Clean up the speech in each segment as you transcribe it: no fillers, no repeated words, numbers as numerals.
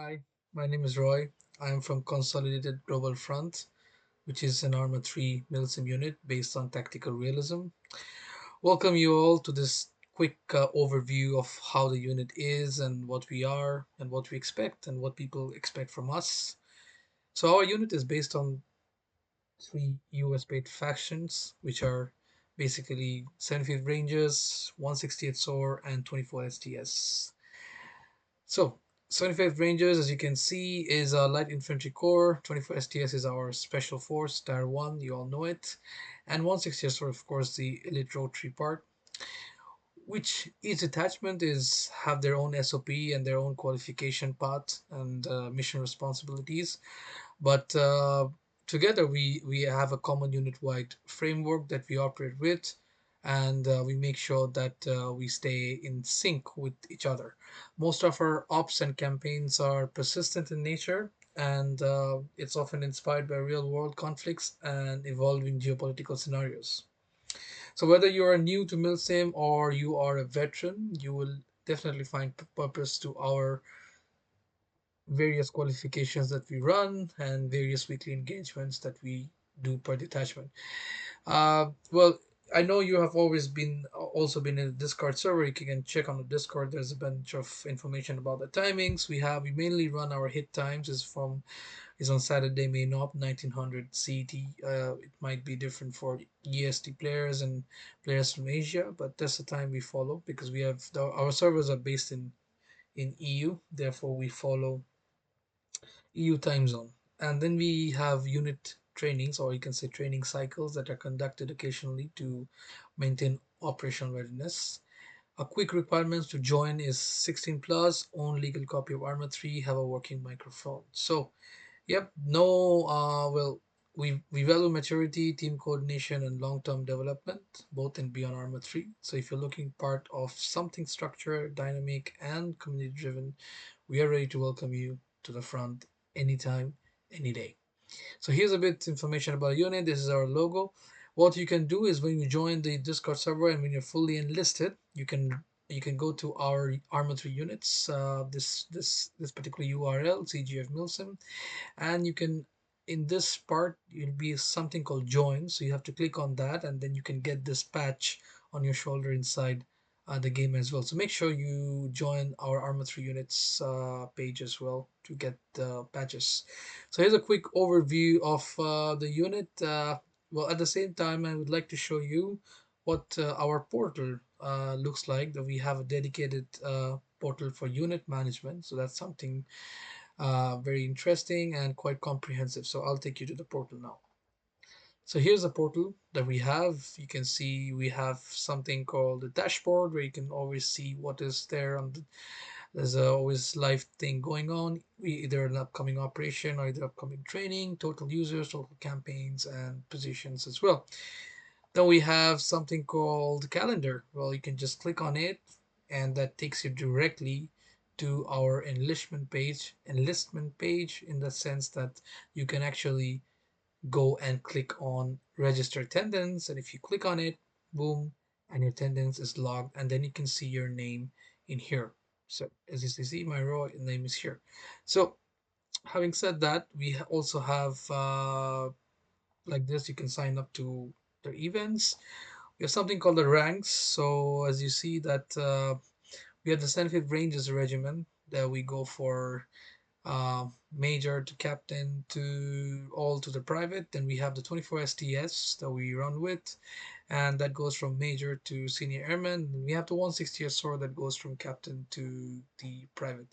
Hi, my name is Roy. I am from Consolidated Global Front, which is an Arma 3 Milsim unit based on tactical realism. Welcome you all to this quick overview of how the unit is and what we are and what we expect and what people expect from us. So our unit is based on three US based factions, which are basically 75th Rangers, 168 SOAR, and 24 STS. So, 75th Rangers, as you can see, is our light infantry corps. 24 STS is our special force, Tier 1, you all know it. And 160 is, of course, the elite rotary part, which each detachment is have their own SOP and their own qualification path and mission responsibilities. But together we have a common unit-wide framework that we operate with, and we make sure that we stay in sync with each other. Most of our ops and campaigns are persistent in nature, and it's often inspired by real-world conflicts and evolving geopolitical scenarios. So whether you are new to Milsim or you are a veteran, you will definitely find purpose to our various qualifications that we run and various weekly engagements that we do per detachment. Well, I know you have always been also been in the Discord server. You can check on the Discord. There's a bunch of information about the timings. We mainly run our hit times is on Saturday, May 1900 CT. It might be different for EST players and players from Asia, but that's the time we follow because our servers are based in EU. Therefore, we follow EU time zone. And then we have unit trainings, or you can say training cycles, that are conducted occasionally to maintain operational readiness. A quick requirements to join is 16 plus, own legal copy of Arma 3, have a working microphone. So, yep, no, we value maturity, team coordination, and long-term development, both in Beyond Arma 3. So if you're looking part of something structured, dynamic, and community-driven, we are ready to welcome you to the front anytime, any day. So here's a bit information about the unit. This is our logo. What you can do is when you join the Discord server and when you're fully enlisted, you can go to our Arma 3 units, this particular URL, CGF Milsim, and you can in this part it'll be something called join, so you have to click on that and then you can get this patch on your shoulder inside the game as well. So make sure you join our Arma 3 units page as well to get the patches. So here's a quick overview of the unit. Well, at the same time, I would like to show you what our portal looks like. That we have a dedicated portal for unit management, so that's something very interesting and quite comprehensive. So I'll take you to the portal now. So here's the portal that we have. You can see we have something called the dashboard where you can always see what is there on there's always live thing going on. We either an upcoming operation or either upcoming training, total users, total campaigns, and positions as well. Then we have something called calendar. Well, you can just click on it, and that takes you directly to our enlistment page in the sense that you can actually go and click on register attendance, and if you click on it, boom, and your attendance is logged, and then you can see your name in here. So as you see, my raw name is here. So having said that, we also have like this. You can sign up to the events. We have something called the ranks. So as you see that we have the 75th Rangers Regiment that we go for major to captain to all to the private. Then we have the 24 STS that we run with, and that goes from major to senior airman. And we have the 160 SOAR that goes from captain to the private,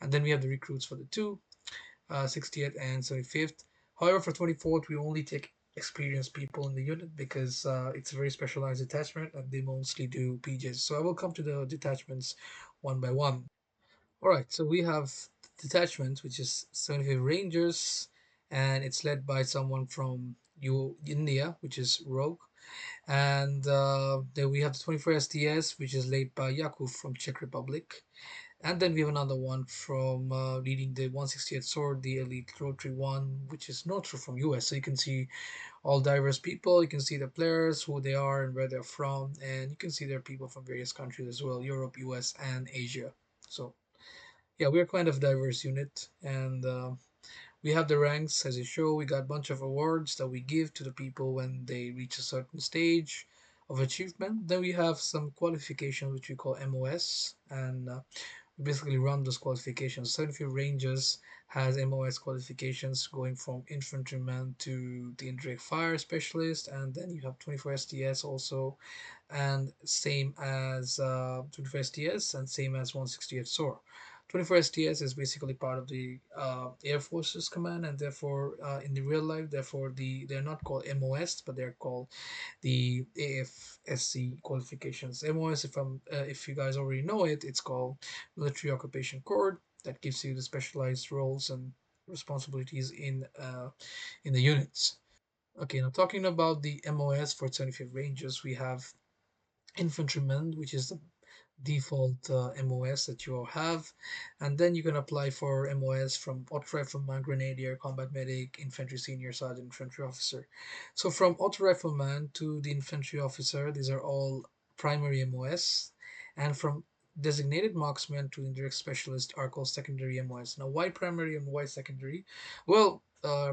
and then we have the recruits for the two 60th and 75th. However, for 24th, we only take experienced people in the unit because it's a very specialized detachment and they mostly do PJs. So I will come to the detachments one by one. All right, so we have detachment, which is 75 Rangers, and it's led by someone from India, which is Rogue. And then we have the 24 STS, which is led by Yakov from Czech Republic. And then we have another one from leading the 168th Sword, the Elite Rotary one, which is Notre from US. So you can see all diverse people. You can see the players, who they are, and where they're from. And you can see there are people from various countries as well, Europe, US, and Asia. So yeah, we're kind of diverse unit, and we have the ranks as you show. We got a bunch of awards that we give to the people when they reach a certain stage of achievement. Then we have some qualifications which we call MOS, and basically run those qualifications. Certificate ranges has MOS qualifications going from infantryman to the indirect fire specialist, and then you have 24 STS also, and same as 24 STS and same as 168 SOAR. 24 STS is basically part of the Air Force's command, and therefore in the real life, therefore they're not called MOS, but they're called the AFSC qualifications. MOS, if you guys already know it, it's called Military Occupation Code. That gives you the specialized roles and responsibilities in the units. Okay, now talking about the MOS for 25 ranges, we have infantryman, which is the default MOS that you all have, and then you can apply for MOS from auto rifleman, grenadier, combat medic, infantry senior sergeant, infantry officer. So from auto rifleman to the infantry officer, these are all primary MOS, and from designated marksman to indirect specialist are called secondary MOS. Now, why primary and why secondary? Well,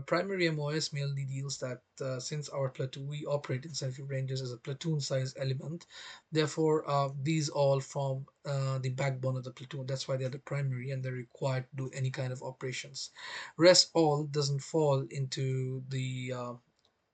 primary MOS mainly deals that since our platoon we operate in sensitive ranges as a platoon size element. Therefore, these all form the backbone of the platoon. That's why they're the primary and they're required to do any kind of operations. Rest all doesn't fall into the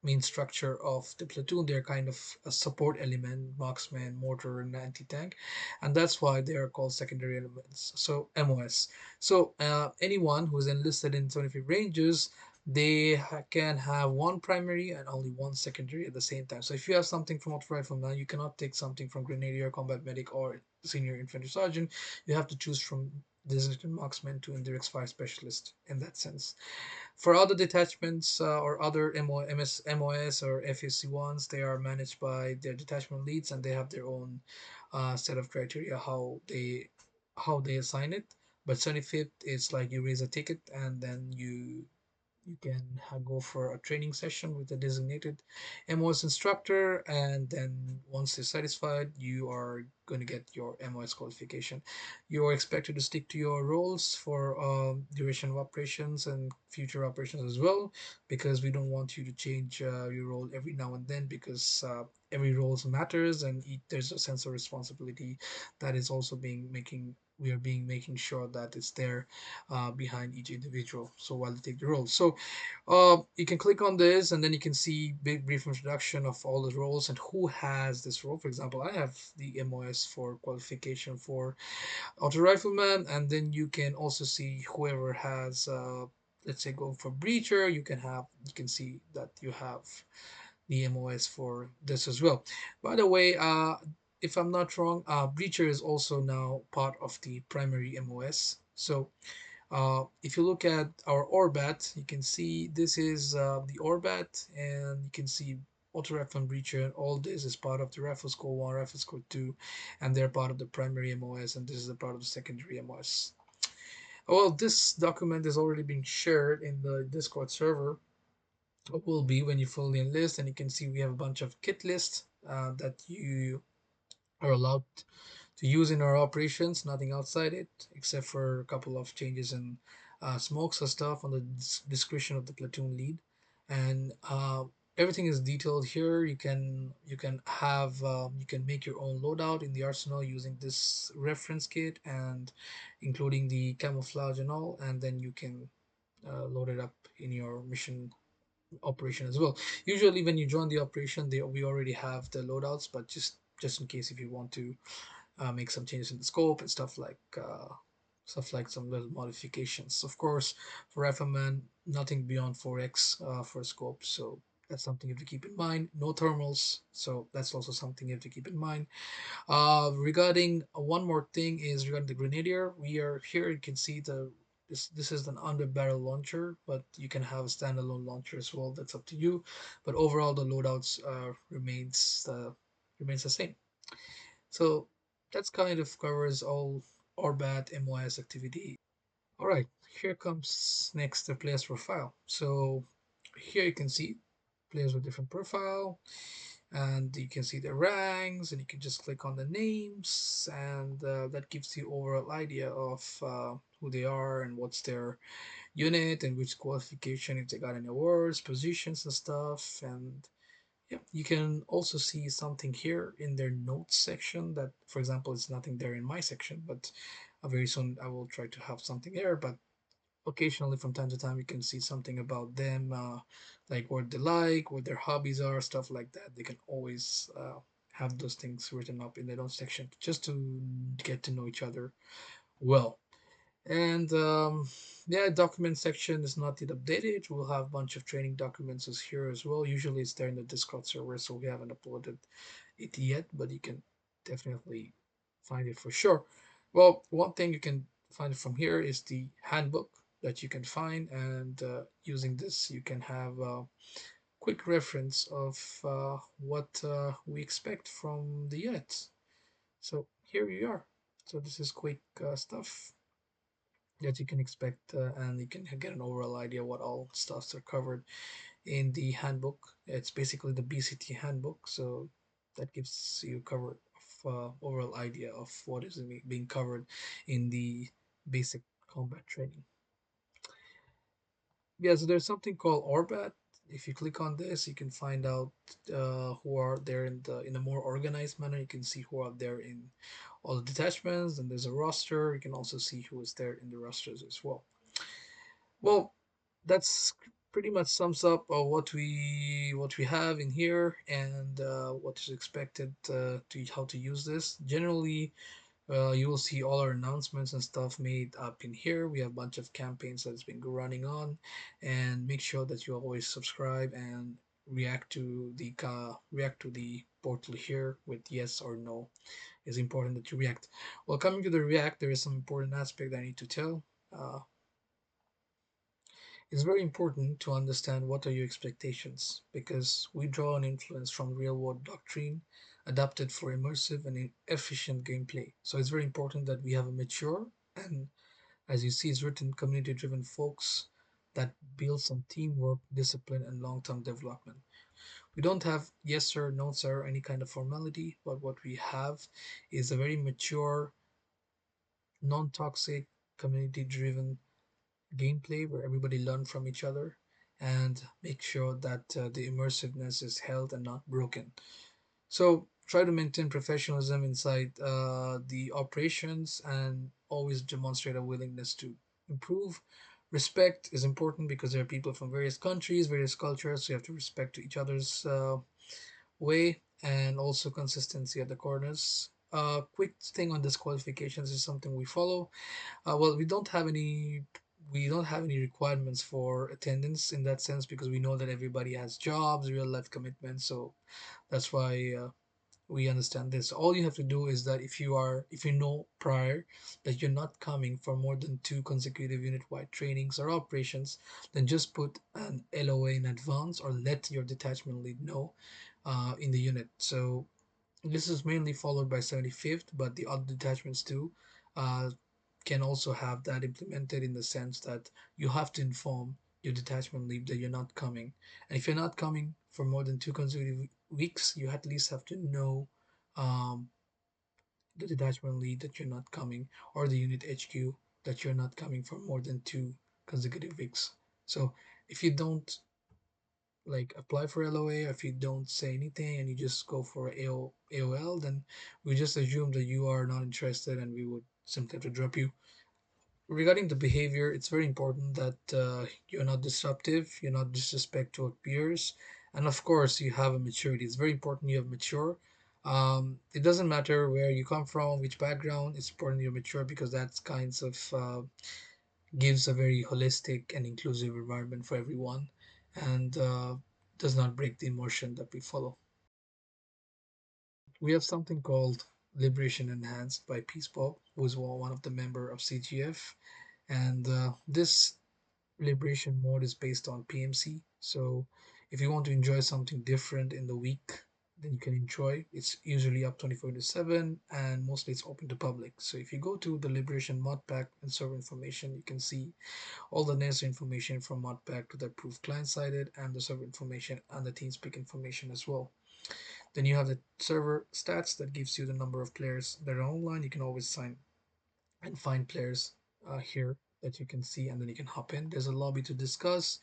main structure of the platoon. They're kind of a support element, marksman, mortar, and anti-tank, and that's why they are called secondary elements. So MOS. So anyone who's enlisted in 25 ranges, they can have one primary and only one secondary at the same time. So if you have something from auto rifleman, you cannot take something from grenadier, combat medic, or senior infantry sergeant. You have to choose from designated marksman to indirect fire specialist in that sense. For other detachments or other MOS or FSC ones, they are managed by their detachment leads, and they have their own set of criteria how they assign it. But 75th, it's like you raise a ticket and then you can go for a training session with a designated MOS instructor, and then once you're satisfied, you are going to get your MOS qualification. You are expected to stick to your roles for duration of operations and future operations as well, because we don't want you to change your role every now and then, because every role matters, and there's a sense of responsibility that is also being making we are being making sure that it's there behind each individual. So while they take the role, so you can click on this, and then you can see big brief introduction of all the roles and who has this role. For example, I have the MOS for qualification for auto rifleman, and then you can also see whoever has, let's say, go for breacher. You can see that you have the MOS for this as well. By the way, if I'm not wrong, breacher is also now part of the primary MOS. So if you look at our Orbat, you can see this is the Orbat, and you can see auto rifle and breacher, and all this is part of the Rifle Score 1, Rifle Score 2, and they're part of the primary MOS, and this is a part of the secondary MOS. Well, this document is already being shared in the Discord server. It will be when you fully enlist, and you can see we have a bunch of kit lists that you are allowed to use in our operations, nothing outside it, except for a couple of changes in smokes or stuff on the discretion of the platoon lead. And everything is detailed here. You can make your own loadout in the arsenal using this reference kit, and including the camouflage and all, and then you can load it up in your mission operation as well. Usually when you join the operation, we already have the loadouts, but just in case if you want to make some changes in the scope and stuff like some little modifications. Of course, for Rifleman, nothing beyond 4x for scope, so that's something you have to keep in mind. No thermals, so that's also something you have to keep in mind. Regarding one more thing is regarding the Grenadier. We are here. You can see this is an under barrel launcher, but you can have a standalone launcher as well. That's up to you. But overall, the loadouts remains the same. So that's kind of covers all ORBAT MOS activity. All right, here comes next the player's profile. So here you can see players with different profile. and you can see the ranks, and you can just click on the names, and that gives you overall idea of who they are and what's their unit and which qualification, if they got any awards, positions and stuff. And yeah, you can also see something here in their notes section that, for example, it's nothing there in my section, but very soon I will try to have something there. But occasionally from time to time you can see something about them, like what they like, what their hobbies are, stuff like that. They can always have those things written up in their own section just to get to know each other well. And yeah, document section is not yet updated. We'll have a bunch of training documents is here as well. Usually it's there in the Discord server, so we haven't uploaded it yet, but you can definitely find it for sure. Well, one thing you can find from here is the handbook that you can find, and using this, you can have a quick reference of what we expect from the units. So here you are. So this is quick stuff that you can expect, and you can get an overall idea what all stuffs are covered in the handbook. It's basically the BCT handbook, so that gives you covered of overall idea of what is being covered in the basic combat training. Yeah, so there's something called Orbat. If you click on this, you can find out who are there in a more organized manner. You can see who are there in all the detachments, and there's a roster. You can also see who is there in the rosters as well. Well, that's pretty much sums up what we have in here, and what is expected to how to use this. Generally, you will see all our announcements and stuff made up in here. We have a bunch of campaigns that's been running on, and make sure that you always subscribe and react to the portal here with yes or no. It's important that you react. Well, coming to the react, there is some important aspect I need to tell. Uh, it's very important to understand what are your expectations, because we draw an influence from real world doctrine adapted for immersive and efficient gameplay. So it's very important that we have a mature and, as you see, it's written community driven folks that builds on teamwork, discipline, and long term development. We don't have yes sir, no sir, any kind of formality, but what we have is a very mature, non toxic, community driven gameplay where everybody learn from each other and make sure that the immersiveness is held and not broken. So try to maintain professionalism inside the operations and always demonstrate a willingness to improve. Respect is important because there are people from various countries, various cultures, so you have to respect each other's way, and also consistency at the corners. Quick thing on disqualifications is something we follow. Well, we don't have any requirements for attendance in that sense, because we know that everybody has jobs, real life commitments. So that's why we understand this. All you have to do is that if you know prior that you're not coming for more than two consecutive unit-wide trainings or operations, then just put an LOA in advance or let your detachment lead know in the unit. So this is mainly followed by 75th, but the other detachments too uh, can also have that implemented, in the sense that you have to inform your detachment lead that you're not coming. And if you're not coming for more than two consecutive weeks, you at least have to know um, the detachment lead that you're not coming, or the unit HQ that you're not coming for more than two consecutive weeks. So if you don't like apply for LOA, or if you don't say anything and you just go for AOL, then we just assume that you are not interested, and we would simply have to drop you. Regarding the behavior, it's very important that you're not disruptive, you're not disrespect to peers, and of course, you have a maturity. It's very important you have mature. It doesn't matter where you come from, which background. It's important you're mature, because that's kinds of gives a very holistic and inclusive environment for everyone, and does not break the immersion that we follow. We have something called Liberation Enhanced by Peace Bob, who is one of the member of CGF, and this liberation mode is based on PMC. So if you want to enjoy something different in the week, then you can enjoy. It's usually up 24/7, and mostly it's open to public. So if you go to the Liberation mod pack and server information, you can see all the necessary information from mod pack to the approved client sided, and the server information and the TeamSpeak information as well. Then you have the server stats that gives you the number of players that are online. You can always sign and find players here that you can see, and then you can hop in. There's a lobby to discuss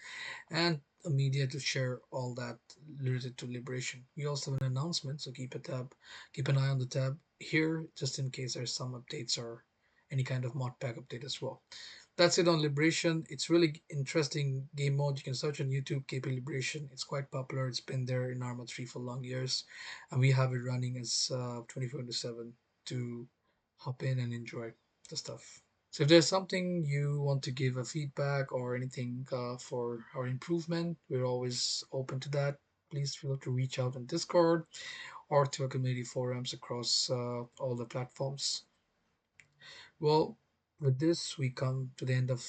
and a media to share all that related to liberation. We also have an announcement, so keep an eye on the tab here, just in case there's some updates or any kind of mod pack update as well. That's it on Liberation. It's really interesting game mode. You can search on YouTube KP Liberation. It's quite popular. It's been there in Arma 3 for long years, and we have it running as 24/7 to hop in and enjoy the stuff. So if there's something you want to give a feedback or anything for our improvement, we're always open to that. Please feel free to reach out on Discord or to our community forums across all the platforms. Well, with this, we come to the end of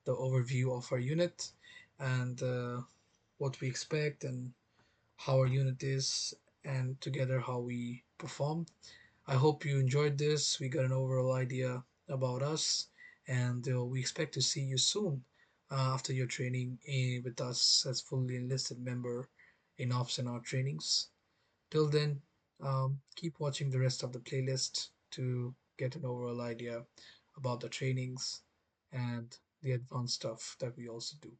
the overview of our unit and what we expect and how our unit is, and together how we perform. I hope you enjoyed this. We got an overall idea about us, and we expect to see you soon after your training with us as fully enlisted member in ops and our trainings. Till then, keep watching the rest of the playlist to get an overall idea about the trainings and the advanced stuff that we also do.